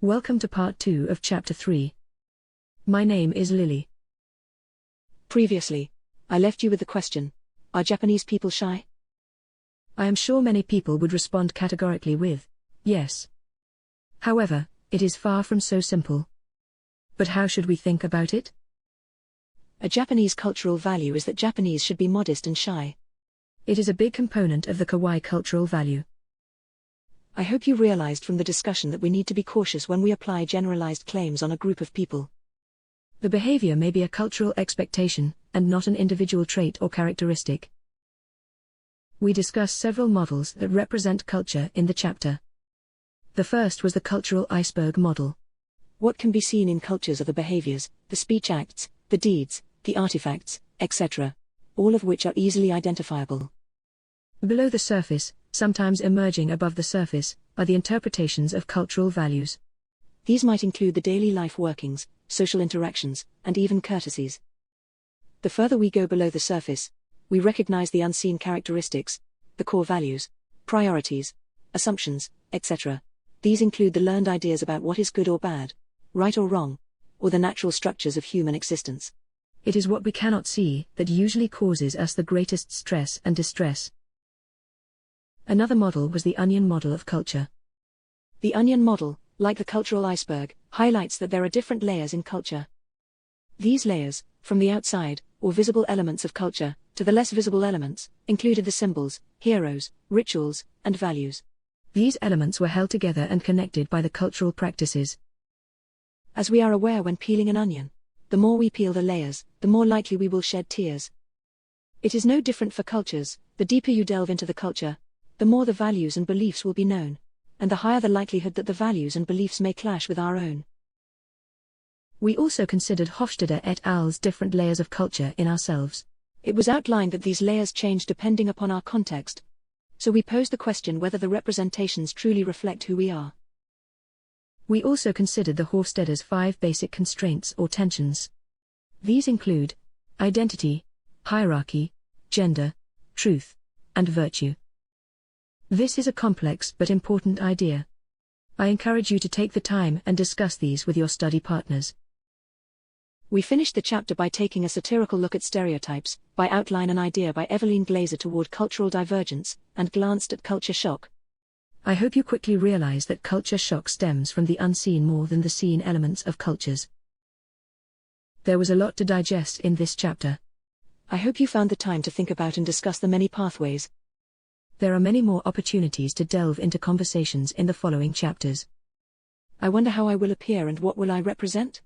Welcome to part 2 of chapter 3. My name is Lily. Previously, I left you with the question, are Japanese people shy? I am sure many people would respond categorically with, yes. However, it is far from so simple. But how should we think about it? A Japanese cultural value is that Japanese should be modest and shy. It is a big component of the kawaii cultural value. I hope you realized from the discussion that we need to be cautious when we apply generalized claims on a group of people. The behavior may be a cultural expectation, and not an individual trait or characteristic. We discussed several models that represent culture in the chapter. The first was the cultural iceberg model. What can be seen in cultures are the behaviors, the speech acts, the deeds, the artifacts, etc., all of which are easily identifiable. Below the surface, sometimes emerging above the surface, are the interpretations of cultural values. These might include the daily life workings, social interactions, and even courtesies. The further we go below the surface, we recognize the unseen characteristics, the core values, priorities, assumptions, etc. These include the learned ideas about what is good or bad, right or wrong, or the natural structures of human existence. It is what we cannot see that usually causes us the greatest stress and distress. Another model was the onion model of culture. The onion model, like the cultural iceberg, highlights that there are different layers in culture. These layers, from the outside, or visible elements of culture, to the less visible elements, included the symbols, heroes, rituals, and values. These elements were held together and connected by the cultural practices. As we are aware when peeling an onion, the more we peel the layers, the more likely we will shed tears. It is no different for cultures. The deeper you delve into the culture, the more the values and beliefs will be known, and the higher the likelihood that the values and beliefs may clash with our own. We also considered Hofstadter et al.'s different layers of culture in ourselves. It was outlined that these layers change depending upon our context. So we posed the question whether the representations truly reflect who we are. We also considered the Hofstadter's 5 basic constraints or tensions. These include identity, hierarchy, gender, truth, and virtue. This is a complex but important idea. I encourage you to take the time and discuss these with your study partners. We finished the chapter by taking a satirical look at stereotypes, by outline an idea by Eveline Glaser toward cultural divergence, and glanced at culture shock. I hope you quickly realize that culture shock stems from the unseen more than the seen elements of cultures. There was a lot to digest in this chapter. I hope you found the time to think about and discuss the many pathways. There are many more opportunities to delve into conversations in the following chapters. I wonder how I will appear and what will I represent?